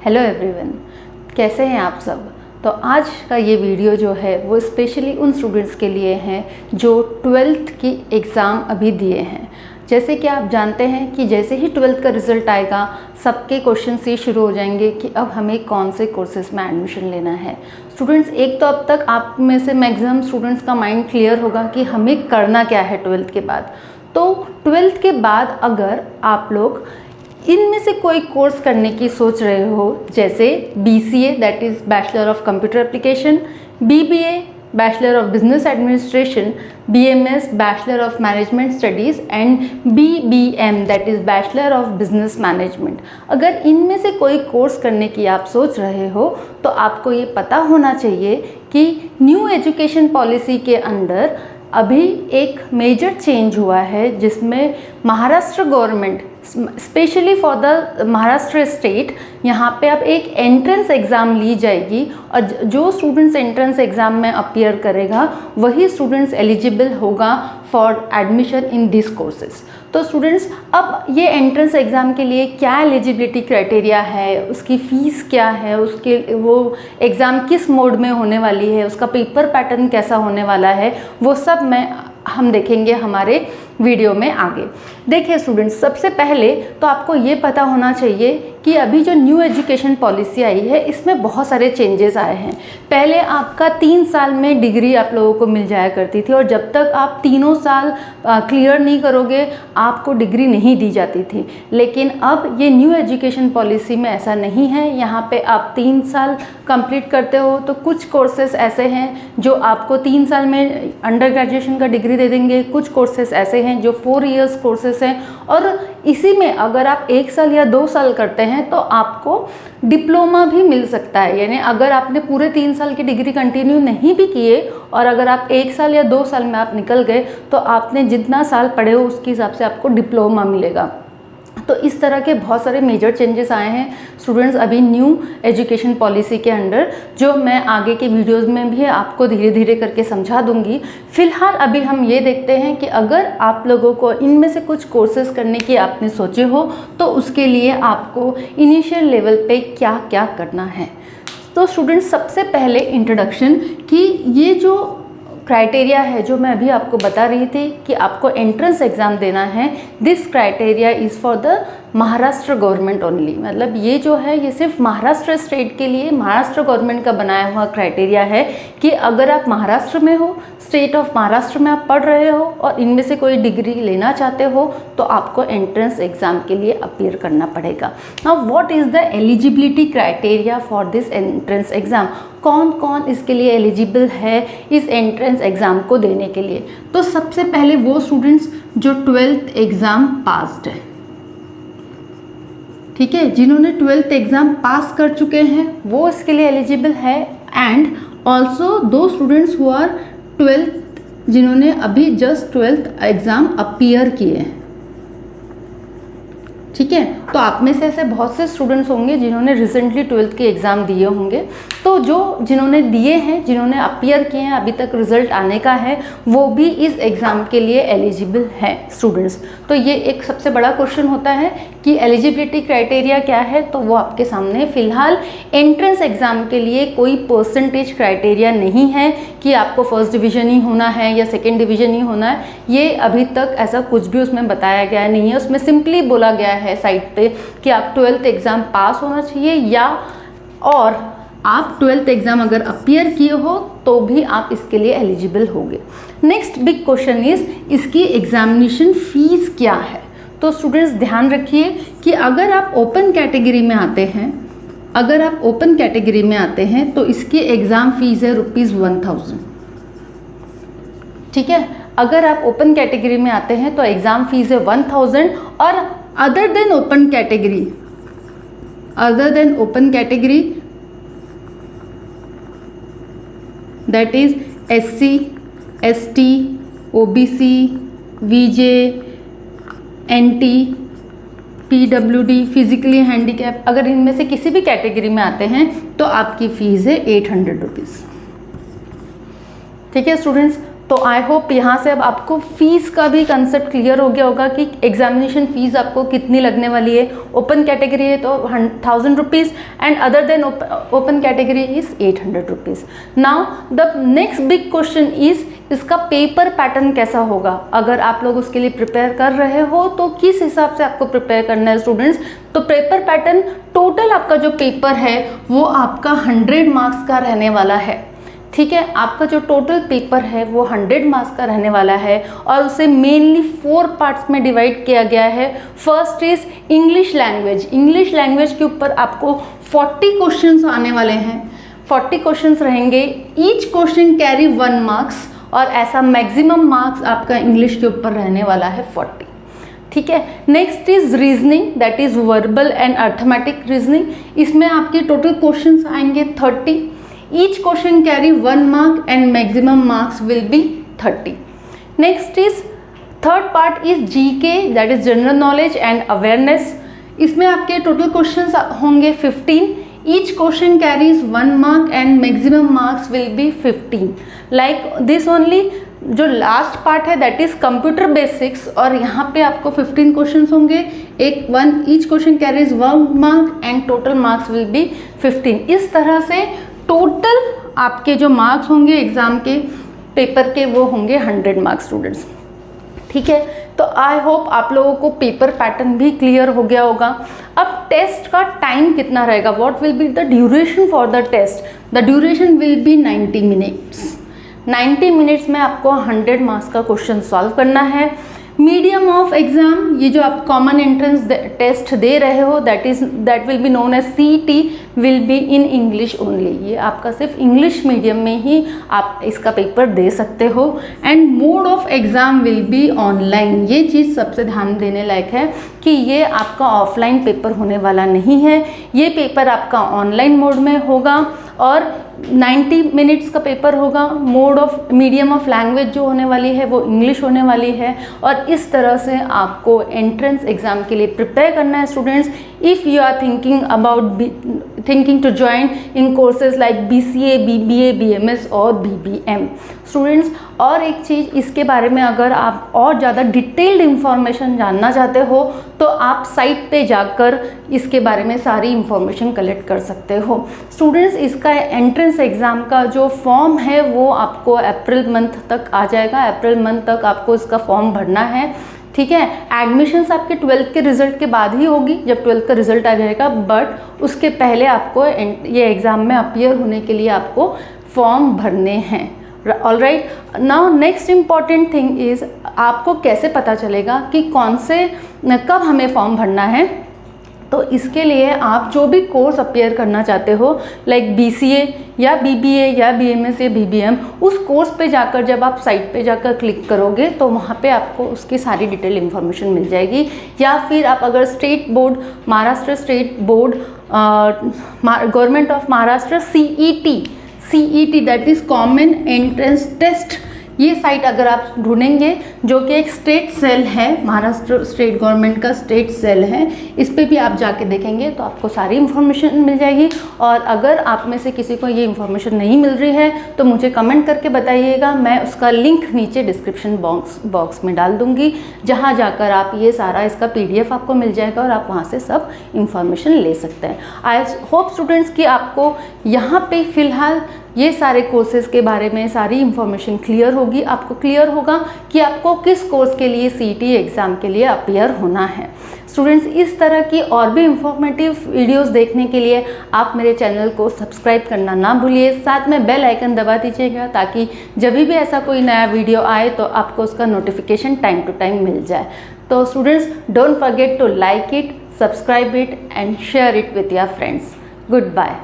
Hello everyone, कैसे हैं आप सब। तो आज का ये वीडियो जो है वो स्पेशली उन स्टूडेंट्स के लिए हैं जो 12th की एग्ज़ाम अभी दिए हैं। जैसे कि आप जानते हैं कि जैसे ही 12th का रिज़ल्ट आएगा सबके क्वेश्चन ये शुरू हो जाएंगे कि अब हमें कौन से कोर्सेज़ में एडमिशन लेना है। स्टूडेंट्स, एक तो अब तक आप में से मैक्सिमम स्टूडेंट्स का माइंड क्लियर होगा कि हमें करना क्या है 12th के बाद। तो 12th के बाद अगर आप लोग इनमें से कोई कोर्स करने की सोच रहे हो, जैसे BCA that is bachelor of computer application, BBA bachelor of business administration, BMS bachelor of management studies and BBM that is bachelor of business management, अगर इनमें से कोई कोर्स करने की आप सोच रहे हो तो आपको ये पता होना चाहिए कि न्यू एजुकेशन पॉलिसी के अंडर अभी एक मेजर चेंज हुआ है जिसमें Maharashtra government specially for the Maharashtra state, यहाँ पे अब एक एंट्रेंस एग्ज़ाम ली जाएगी और जो स्टूडेंट्स एंट्रेंस एग्ज़ाम में अपीयर करेगा वही स्टूडेंट्स एलिजिबल होगा for admission in this courses. तो स्टूडेंट्स, अब ये एंट्रेंस एग्ज़ाम के लिए क्या एलिजिबिलिटी क्राइटेरिया है, उसकी फ़ीस क्या है, उसके वो एग्ज़ाम किस मोड में होने वाली है, उसका पेपर पैटर्न कैसा होने वाला है, वो सब हम देखेंगे हमारे वीडियो में आगे। देखिए स्टूडेंट्स, सबसे पहले तो आपको ये पता होना चाहिए कि अभी जो न्यू एजुकेशन पॉलिसी आई है इसमें बहुत सारे चेंजेस आए हैं। पहले आपका 3 साल में डिग्री आप लोगों को मिल जाया करती थी और जब तक आप तीनों साल क्लियर नहीं करोगे आपको डिग्री नहीं दी जाती थी। लेकिन अब ये न्यू एजुकेशन पॉलिसी में ऐसा नहीं है। यहाँ पे आप 3 साल कंप्लीट करते हो तो कुछ कोर्सेस ऐसे हैं जो आपको 3 साल में अंडर ग्रेजुएशन का डिग्री दे देंगे, कुछ कोर्सेस ऐसे हैं जो 4 इयर्स कोर्सेस हैं और इसी में अगर आप 1 साल या 2 साल करते हैं तो आपको डिप्लोमा भी मिल सकता है। यानी अगर आपने पूरे 3 साल की डिग्री कंटिन्यू नहीं भी किए और अगर आप 1 साल या 2 साल में आप निकल गए तो आपने जितना साल पढ़े हो उसके हिसाब से आपको डिप्लोमा मिलेगा। तो इस तरह के बहुत सारे मेजर चेंजेस आए हैं स्टूडेंट्स अभी न्यू एजुकेशन पॉलिसी के अंडर, जो मैं आगे के वीडियोस में भी आपको धीरे धीरे करके समझा दूंगी। फिलहाल अभी हम ये देखते हैं कि अगर आप लोगों को इनमें से कुछ कोर्सेज करने की आपने सोचे हो तो उसके लिए आपको इनिशियल लेवल पे क्या क्या करना है। तो स्टूडेंट्स, सबसे पहले इंट्रोडक्शन कि ये जो क्राइटेरिया है जो मैं अभी आपको बता रही थी कि आपको एंट्रेंस एग्ज़ाम देना है, this criteria is for the Maharashtra government only. मतलब ये जो है ये सिर्फ महाराष्ट्र स्टेट के लिए महाराष्ट्र गवर्नमेंट का बनाया हुआ क्राइटेरिया है कि अगर आप महाराष्ट्र में हो, स्टेट ऑफ महाराष्ट्र में आप पढ़ रहे हो और इनमें से कोई डिग्री लेना चाहते हो तो आपको एंट्रेंस एग्ज़ाम के लिए अपीयर करना पड़ेगा। Now what is the eligibility criteria for this entrance exam, कौन कौन इसके लिए एलिजिबल है इस एंट्रेंस एग्ज़ाम को देने के लिए। तो सबसे पहले वो स्टूडेंट्स जो 12th एग्ज़ाम पास्ड है, ठीक है, जिन्होंने 12th एग्ज़ाम पास कर चुके हैं वो इसके लिए एलिजिबल है। एंड ऑल्सो दो स्टूडेंट्स हु आर 12th जिन्होंने अभी जस्ट 12th एग्ज़ाम अपीयर किए हैं, ठीक है। तो आप में से ऐसे बहुत से स्टूडेंट्स होंगे जिन्होंने रिसेंटली 12th के एग्ज़ाम दिए होंगे। तो जिन्होंने दिए हैं, जिन्होंने अपीयर किए हैं, अभी तक रिज़ल्ट आने का है, वो भी इस एग्ज़ाम के लिए एलिजिबल हैं स्टूडेंट्स। तो ये एक सबसे बड़ा क्वेश्चन होता है कि एलिजिबिलिटी क्राइटेरिया क्या है, तो वो आपके सामने फ़िलहाल एंट्रेंस एग्ज़ाम के लिए कोई परसेंटेज क्राइटेरिया नहीं है कि आपको फर्स्ट डिवीज़न ही होना है या सेकेंड डिवीज़न ही होना है। ये अभी तक ऐसा कुछ भी उसमें बताया गया नहीं है। उसमें सिंपली बोला गया है साइट पे कि आप 12th एग्ज़ाम पास होना चाहिए या और आप 12th एग्ज़ाम अगर अपीयर किए हो तो भी आप इसके लिए एलिजिबल होंगे। नेक्स्ट बिग क्वेश्चन इज़ इसकी एग्जामिनेशन फ़ीस क्या है। तो स्टूडेंट्स ध्यान रखिए कि अगर आप ओपन कैटेगरी में आते हैं, तो इसकी एग्ज़ाम फ़ीस है ₹1000, ठीक है। अगर आप ओपन कैटेगरी में आते हैं तो एग्ज़ाम फ़ीस है 1000 और other than open category that is SC, ST, OBC, VJ, NT, PWD, physically handicap, अगर इनमें से किसी भी कैटेगरी में आते हैं तो आपकी फ़ीस है ₹800, ठीक है स्टूडेंट्स। तो आई होप यहाँ से अब आपको फ़ीस का भी कंसेप्ट क्लियर हो गया होगा कि एग्जामिनेशन फ़ीस आपको कितनी लगने वाली है। ओपन कैटेगरी है तो 1000 rupees and other than open category is 800 rupees. Now the next big question is इसका पेपर पैटर्न कैसा होगा। अगर आप लोग उसके लिए प्रिपेयर कर रहे हो तो किस हिसाब से आपको प्रिपेयर करना है स्टूडेंट्स। तो पेपर पैटर्न टोटल आपका जो पेपर है वो आपका 100 मार्क्स का रहने वाला है। ठीक है, आपका जो टोटल पेपर है वो 100 मार्क्स का रहने वाला है और उसे मेनली 4 पार्ट्स में डिवाइड किया गया है। First is English language. English language के ऊपर आपको 40 क्वेश्चंस आने वाले हैं। 40 क्वेश्चंस रहेंगे, ईच क्वेश्चन कैरी 1 मार्क्स और ऐसा मैक्सिमम मार्क्स आपका इंग्लिश के ऊपर रहने वाला है 40। ठीक है, next is reasoning, that is verbal and arithmetic reasoning. इसमें आपके टोटल क्वेश्चंस आएंगे 30। Each question carry 1 mark and maximum marks will be 30. Next is third part is GK, that is general knowledge and awareness. इसमें आपके total questions होंगे 15. Each question carries 1 mark and maximum marks will be 15. Like this only. जो last part है that is computer basics और यहाँ पे आपको 15 questions होंगे। Each question carries 1 mark and total marks will be 15। इस तरह से टोटल आपके जो मार्क्स होंगे एग्ज़ाम के पेपर के वो होंगे 100 मार्क्स स्टूडेंट्स। ठीक है, तो आई होप आप लोगों को पेपर पैटर्न भी क्लियर हो गया होगा। अब टेस्ट का टाइम कितना रहेगा, what will be the duration for the test. The duration will be 90 minutes. 90 minutes में आपको 100 मार्क्स का क्वेश्चन सॉल्व करना है। मीडियम ऑफ एग्ज़ाम, ये जो आप कॉमन एंट्रेंस टेस्ट दे रहे हो that will be known as CET will be in English only. ये आपका सिर्फ इंग्लिश मीडियम में ही आप इसका पेपर दे सकते हो। And mode of exam will be online. ये चीज़ सबसे ध्यान देने लायक है कि ये आपका ऑफलाइन पेपर होने वाला नहीं है, ये पेपर आपका ऑनलाइन मोड में होगा और 90 मिनट्स का पेपर होगा। Mode of medium of language जो होने वाली है वो इंग्लिश होने वाली है और इस तरह से आपको एंट्रेंस एग्ज़ाम के लिए प्रिपेयर करना है students. If you are thinking to join in courses like BCA, BBA, BMS और BBM स्टूडेंट्स। और एक चीज़ इसके बारे में अगर आप और ज़्यादा डिटेल्ड इंफॉर्मेशन जानना चाहते हो तो आप साइट पे जाकर इसके बारे में सारी इंफॉर्मेशन कलेक्ट कर सकते हो स्टूडेंट्स। इसका एंट्रेंस एग्ज़ाम का जो फॉर्म है वो आपको अप्रैल मंथ तक आ जाएगा। अप्रैल मंथ तक आपको इसका फॉर्म भरना है। ठीक है, एडमिशन्स आपके 12th के रिज़ल्ट के बाद ही होगी, जब 12th का रिज़ल्ट आ जाएगा, बट उसके पहले आपको ये एग्ज़ाम में अपीयर होने के लिए आपको फॉर्म भरने हैं। All right, now next important thing is आपको कैसे पता चलेगा कि कब हमें फॉर्म भरना है। तो इसके लिए आप जो भी कोर्स अपीयर करना चाहते हो लाइक BCA या BBA या BMS या BBM, उस कोर्स पे जाकर जब आप साइट पे जाकर क्लिक करोगे तो वहाँ पे आपको उसकी सारी डिटेल इन्फॉर्मेशन मिल जाएगी। या फिर आप अगर state board, Maharashtra state board, government of Maharashtra CET that is common entrance test, ये साइट अगर आप ढूंढेंगे जो कि एक स्टेट सेल है, महाराष्ट्र स्टेट गवर्नमेंट का स्टेट सेल है, इस पे भी आप जाके देखेंगे तो आपको सारी इन्फॉर्मेशन मिल जाएगी। और अगर आप में से किसी को ये इन्फॉर्मेशन नहीं मिल रही है तो मुझे कमेंट करके बताइएगा, मैं उसका लिंक नीचे डिस्क्रिप्शन बॉक्स में डाल दूँगी, जहाँ जाकर आप ये सारा इसका PDF आपको मिल जाएगा और आप वहाँ से सब इन्फॉर्मेशन ले सकते हैं। आई होप स्टूडेंट्स कि आपको यहाँ पे फ़िलहाल ये सारे कोर्सेज़ के बारे में सारी इन्फॉर्मेशन क्लियर होगी। आपको क्लियर होगा कि आपको किस कोर्स के लिए CET एग्ज़ाम के लिए अपीयर होना है। स्टूडेंट्स, इस तरह की और भी इंफॉर्मेटिव वीडियोस देखने के लिए आप मेरे चैनल को सब्सक्राइब करना ना भूलिए, साथ में बेल आइकन दबा दीजिएगा ताकि जब भी ऐसा कोई नया वीडियो आए तो आपको उसका नोटिफिकेशन टाइम टू टाइम मिल जाए। तो students, don't forget to like it, subscribe it and share it with your friends. Good bye.